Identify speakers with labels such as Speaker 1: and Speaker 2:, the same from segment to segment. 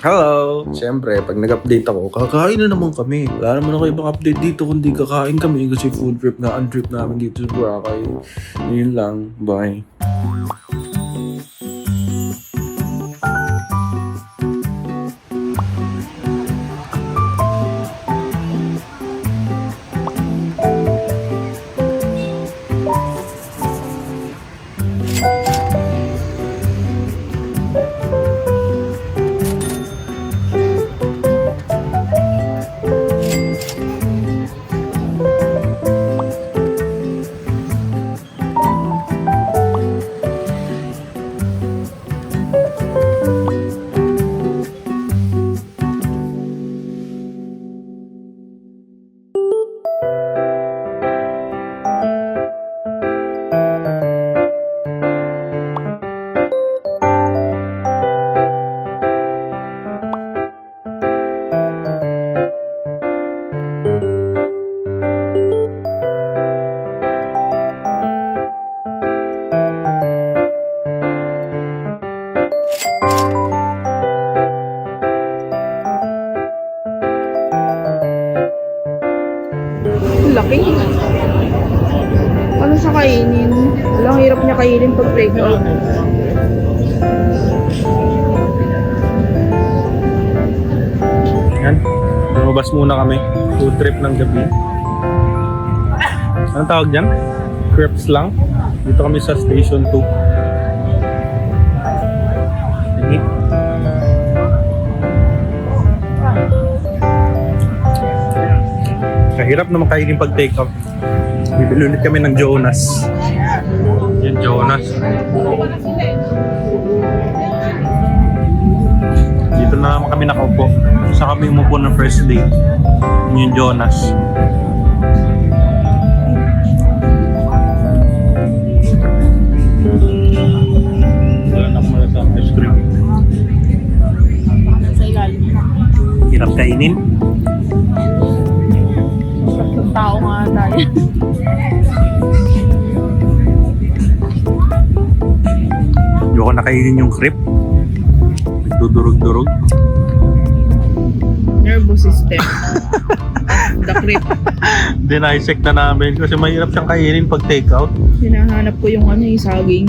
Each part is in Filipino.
Speaker 1: Hello! Siyempre, pag nag-update ako, kakain na naman kami. Wala naman ako ibang update dito kundi kakain kami kasi food trip na ang trip namin dito sa Boracay. Yun lang. Bye.
Speaker 2: Laki. Ano siya kainin? Walang hirap niya kainin pag take out.
Speaker 1: Yan. Lumabas muna kami. Food trip ng gabi. Anong tawag dyan? Crepes lang. Dito kami sa Station 2. Sige. Kahirap naman kainin pag take out. Bibili ulit kami ng Jonas. Yan Jonas. Dito na naman kami nakaupo. Sa kami umupo ng first day. Yun yung Jonas. Wala na akong malasang ice cream.
Speaker 2: Sa ilalim.
Speaker 1: Hirap kainin.
Speaker 2: Tatlong tao nga tayo.
Speaker 1: Hindi ko nakainin yung crepe. Nagdudurog-durog.
Speaker 2: Nervous system. The creep.
Speaker 1: Dinaisect na namin kasi mahirap siyang kainin pag take out.
Speaker 2: Hinahanap ko yung ano, yung saging.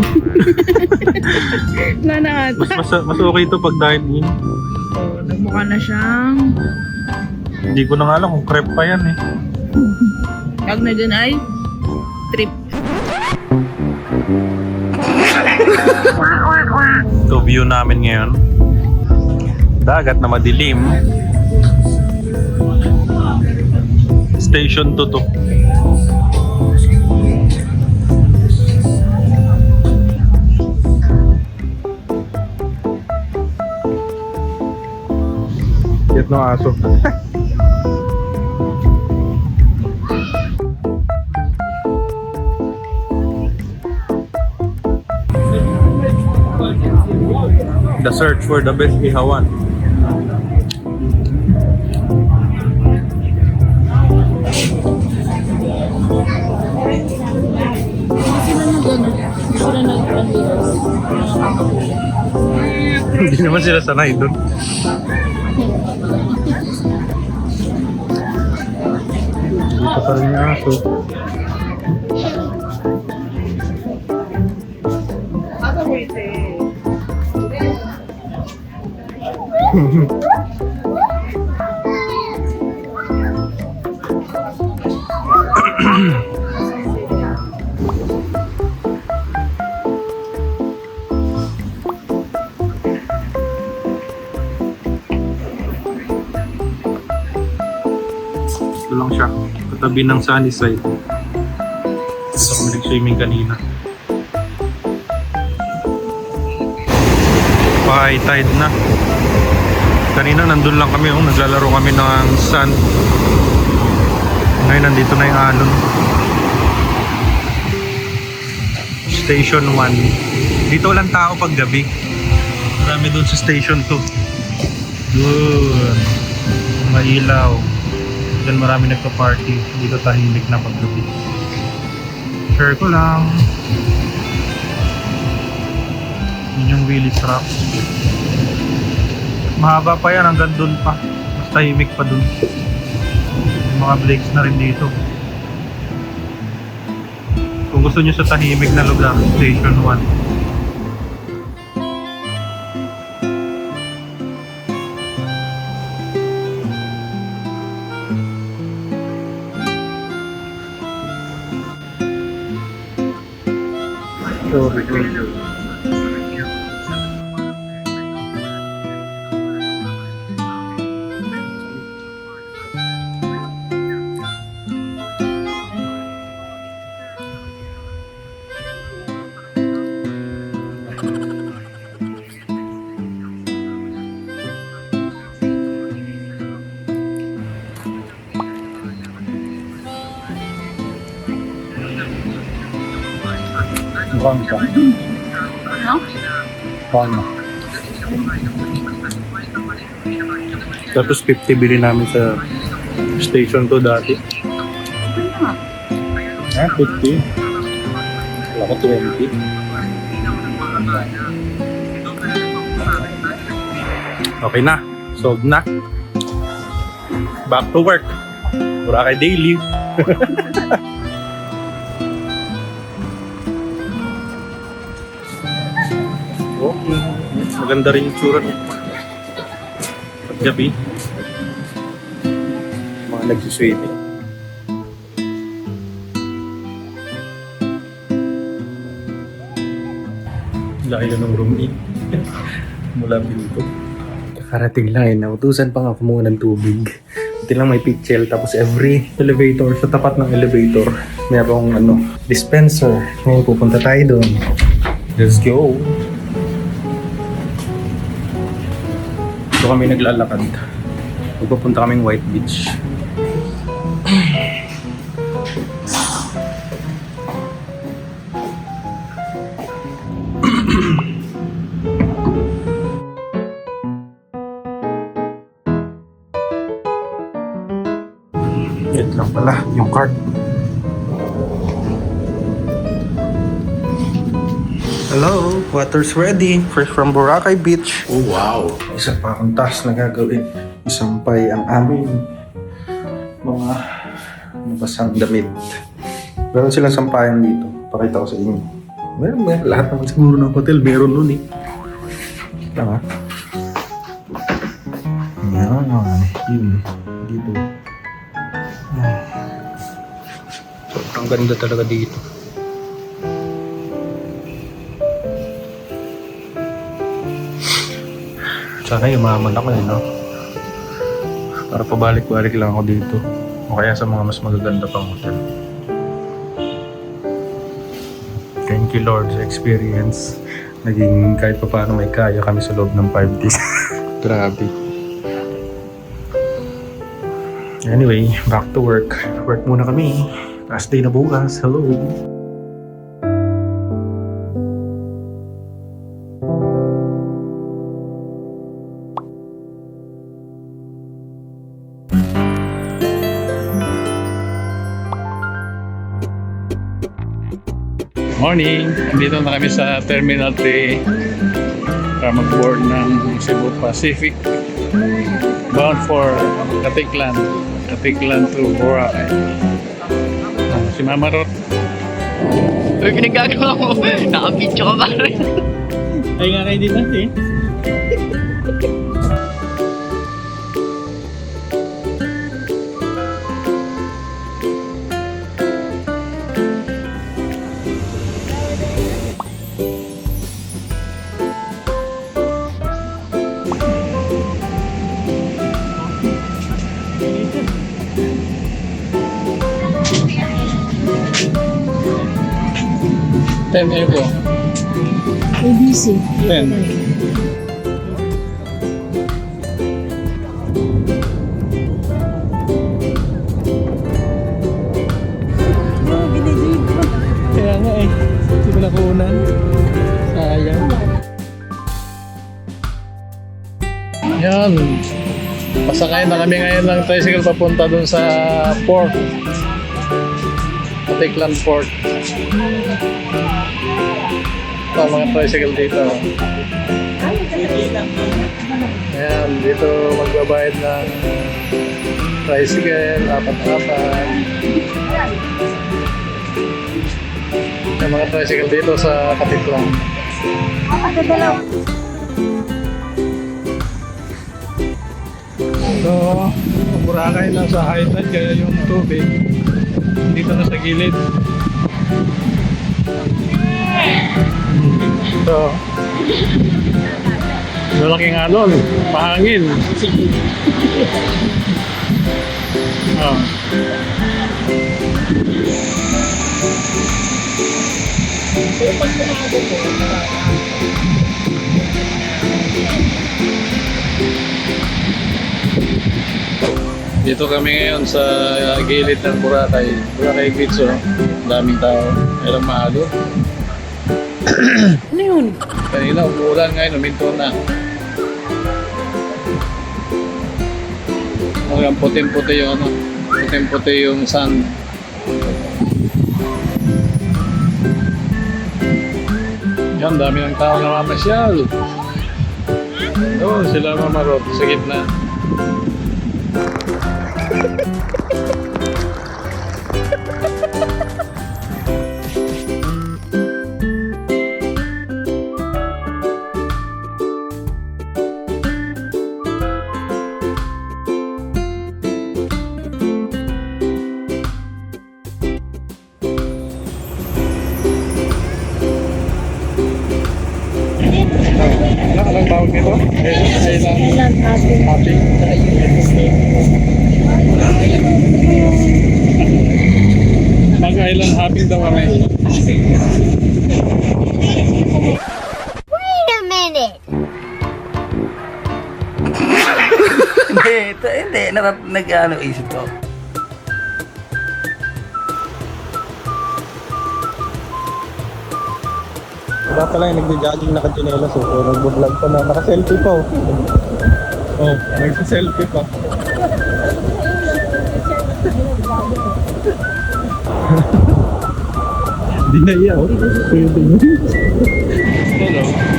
Speaker 2: Wala na ata.
Speaker 1: Mas okay to pag dine-in.
Speaker 2: So, nagmukha na siyang
Speaker 1: Hindi ko na nga alam kung crepe pa yan eh.
Speaker 2: tag na dyan ay trip.
Speaker 1: Ito view namin ngayon. Dagat na madilim. Station 2 to. Cute ng aso. The search for the best ihawan. Hindi naman sila sanay doon. Dito pa rin yung aso. Ito lang siya, katabi ng sunny side. Dito kami nag-swimming kanina. High tide na. Kanina nandun lang kami, naglalaro kami ng sand. Ngayon nandito na yung alon. Station 1. Dito walang tao pag gabi. Marami doon sa Station 2. Doon. Mailaw. Diyan marami nagpa-party. Dito tahimik na pag gabi. Share ko lang. Yun yung Willy's Rock. Mahaba pa yan, hanggang dun pa. Mas tahimik pa dun. Yung mga blades na rin dito. Kung gusto nyo sa tahimik na lugar, Station 1.
Speaker 3: Bangka.
Speaker 2: Ano?
Speaker 3: Bangka.
Speaker 1: Tapos 50 bili namin sa Station 2 dati.
Speaker 2: Ano nga?
Speaker 3: 50. Wala ko 20.
Speaker 1: Okay na. Solved na. Back to work. Boracay daily. Okay. Maganda rin yung tsura niya. Paggabi. Mga nagsuswede. Layo ng room 8. Mula pinto. Kakarating lang eh. Nautusan pa nga kumuha ng tubig. Ito lang may pitchel. Tapos every elevator, sa tapat ng elevator, mayroong dispenser. Ngayon pupunta tayo doon. Let's go! Ito kami naglalakad. Pupunta kaming White Beach. Yan lang pala, yung cart. Hello, water's ready. Fresh from Boracay Beach.
Speaker 3: Oh, wow.
Speaker 1: Isa pa akong task na gagawin. Isampay ang aming mga nabasang damit. Meron silang sampayan dito. Pakita ko sa inyo. Meron. Lahat naman siguro ng hotel meron nun eh. Tama. Yan. Yun. Dito. Sobrang ganda talaga dito. Sana yumaman ako no? Para pabalik-balik lang ako dito. O kaya sa mga mas magaganda pang hotel. Thank you Lord sa experience. Naging kahit pa paano may kaya kami sa loob ng 5 days. Grabe. Anyway, back to work. Work muna kami. Last day na bukas. Hello.
Speaker 3: Morning! Andito na kami sa Terminal 3 para mag-board ng Cebu Pacific bound for Katiklan to Boracay. Si Mama Rot.
Speaker 2: Uy, pinagagawa mo. Nakabidyo ka ba rin?
Speaker 3: Ay nga kayo din natin. Ten kayo po.
Speaker 2: ABC.
Speaker 3: 10. Kaya nga eh. Hindi ko nakunan. Sayang. Yan. Pasakay na kami ngayon ng tricycle papunta dun sa port. Katiklan Port. Ito mga tricycle dito. Ayan, dito magbabayad ng tricycle, apat-apat. Yung mga tricycle dito sa Katipuan. So, Boracay na sa high tide kaya yung tubig dito na sa gilid. So, malaking alon, mahangin. Oh. Dito kami ngayon sa gilid ng Boracay. Boracay Beach, oh. Daming tao. Meron mahalo.
Speaker 2: Ano yun?
Speaker 3: Kanina, umuulan ngayon, uminto na. Hanggang puting-puti yung ano, puting-puti yung sun. Yan, dami ng tao na mamasyal. Doon sila mamarot sa gitna. Anong tawag nito?
Speaker 2: Island hopping.
Speaker 3: Hopping. Mag-island hopping daw kami.
Speaker 4: Wait a minute.
Speaker 5: Hindi, nag-ano isip ko.
Speaker 1: Wala pala yung nagja-jogging naka-chinelas eh. Pero nag-vlog pa na. Naka-selfie pa oh. Oh, nagsa-selfie pa. Di na iya oh. Pwede mo.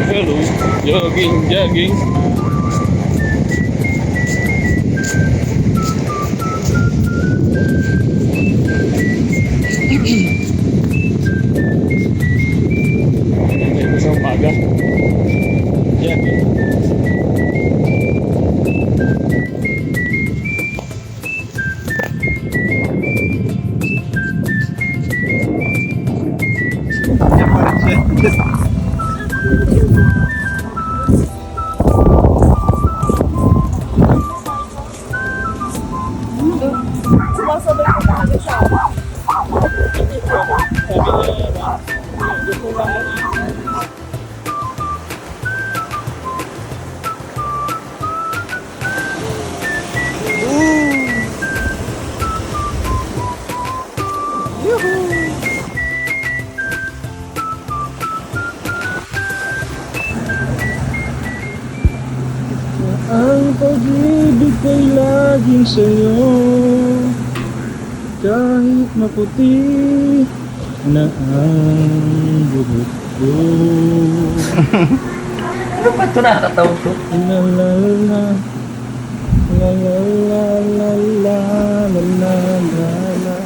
Speaker 3: Hello, jogging. Ito sa umaga. Yan.
Speaker 1: Yan pa rin siya.
Speaker 3: Ang pag-ibig ko'y laging sa'yo, kahit maputi na ang buhok ko.
Speaker 5: Ano ba ito nakakatawa to?
Speaker 3: La la la la la la la la la la la la.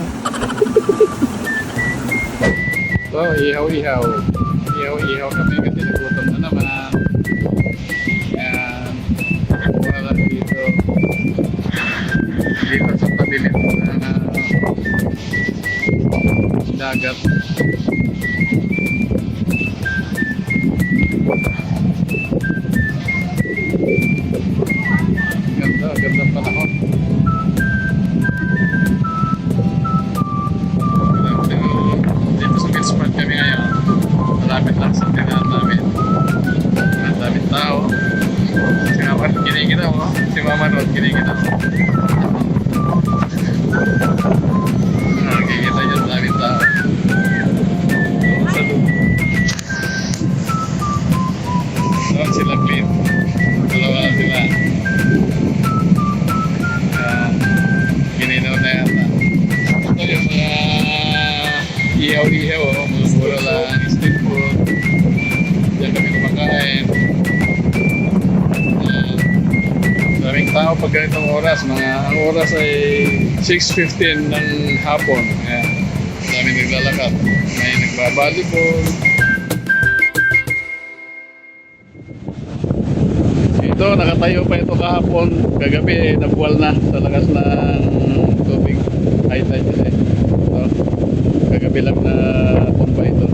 Speaker 3: So, ihaw-ihaw. Ihaw-ihaw kami kasi nagutom na naman. Yan. Muna lang dito. Dito sa tabi nito na dagat. Ganda panahon. Dito sa beach park kami ngayon. Malapit lang sa tinahan namin. Ang daming tao. Si Mama Rod, kinikita mo. Si Mama Rod, kinikita mo. Nakikita niyo, daming tao. Sa loob. Doon sila clean. Dalawa na sila. Gininaw na yata. Ito yung mga ihaw-ihaw, mura lang, street food. Diyan kami kumakain. ako pag ganitong oras. Ang oras ay 6:15 ng hapon. Ayan. Dami naglalakad. May nagbabalibol. Ito, nakatayo pa ito kahapon. Kagabi, nabuwal na sa lakas ng tubig. High tide kasi. Ito, kagabi lang na tumba ito.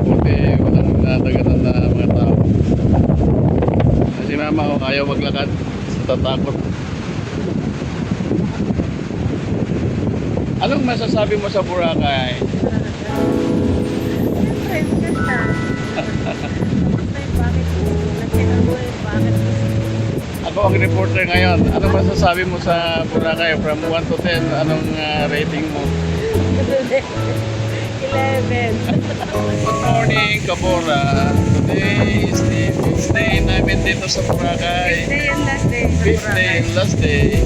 Speaker 3: Buti, walang nataganan na mga tao. Si mama ko ayaw maglakad. Tatakot. Anong masasabi mo sa Boracay?
Speaker 2: Siyempre, ganda.
Speaker 3: Ako ang reporter ngayon. Anong masasabi mo sa Boracay? From 1 to 10, anong rating mo?
Speaker 2: 11.
Speaker 3: Good morning, Kabora. Today is the 5th day namin dito sa Boracay.
Speaker 2: Day and last day.
Speaker 3: 5th day and last day.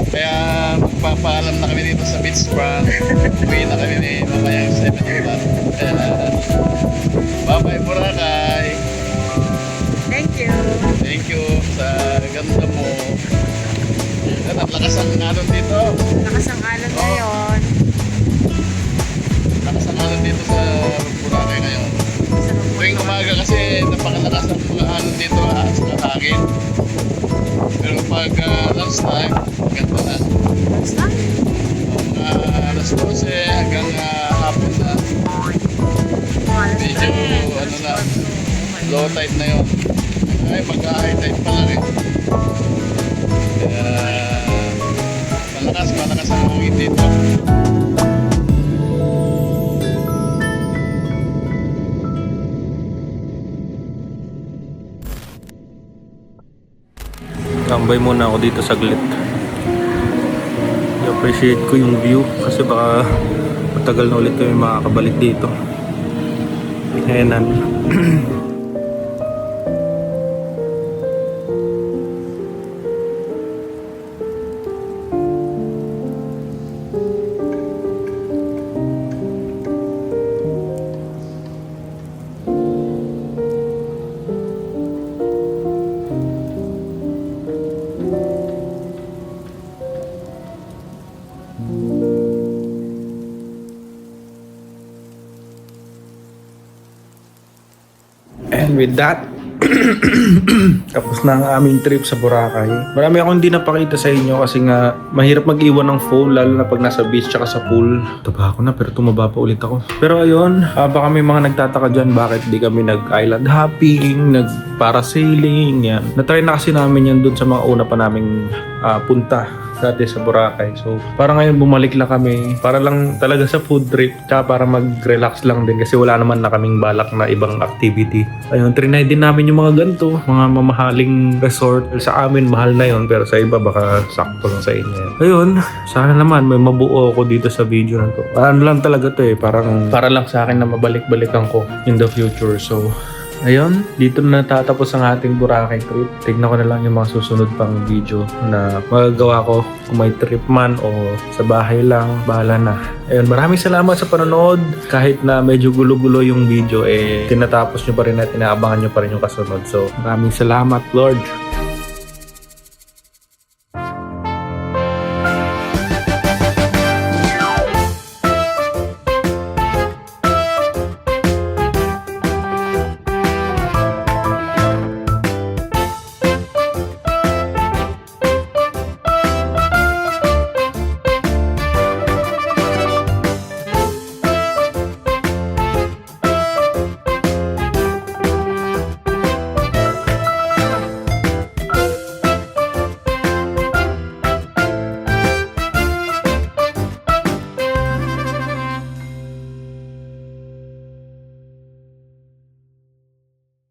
Speaker 3: Kaya magpapaalam na kami dito sa beach front. Uwi na kami ni mamayang 7 o'clock. Bye-bye, Boracay.
Speaker 2: Thank you.
Speaker 3: Thank you sa ganda mo. Yan, ang lakas ang alon dito.
Speaker 2: Lakas ang alon ngayon.
Speaker 3: Lakas ang alon dito sa Boracay ngayon. Tuwing umaga kasi napakalakas ang mga alon dito sa hangin. Pero pag lunch time, ganda na.
Speaker 2: Basta?
Speaker 3: Alas 12 hanggang hapon na. Medyo ano na, low tide na yun. Ay, magka-high tide pa lang eh. Kaya malakas ang hangin dito.
Speaker 1: Tambay muna ako dito saglit. I-appreciate ko yung view kasi baka matagal na ulit kami makakabalik dito. Ayan. And with that, tapos na ang aming trip sa Boracay. Marami akong hindi napakita sa inyo kasi nga mahirap mag-iwan ng phone lalo na pag nasa beach tsaka sa pool. Taba ako na pero tumaba pa ulit ako. Pero ayun, baka may mga nagtataka dyan bakit di kami nag-island hopping, nag-parasailing, yan. Na-try na kasi namin yan dun sa mga una pa naming punta dati sa Boracay. So, para ngayon bumalik lang kami para lang talaga sa food trip tsaka para mag-relax lang din kasi wala naman na kaming balak na ibang activity. Ayun, trinay din namin yung mga ganito, mga mamahaling resort. Sa amin, mahal na yun pero sa iba baka sakto lang sa inyo. Ayun, sana naman may mabuo ako dito sa video na to. Ano lang talaga to eh, para lang sa akin na mabalik-balikan ko in the future. So, ayun, dito na natatapos ang ating Boracay trip. Tignan ko na lang yung mga susunod pang video na magagawa ko kung may trip man o sa bahay lang, bahala na. Ayun, maraming salamat sa panonood. Kahit na medyo gulo-gulo yung video, tinatapos nyo pa rin at inaabangan nyo pa rin yung kasunod. So, maraming salamat, Lord.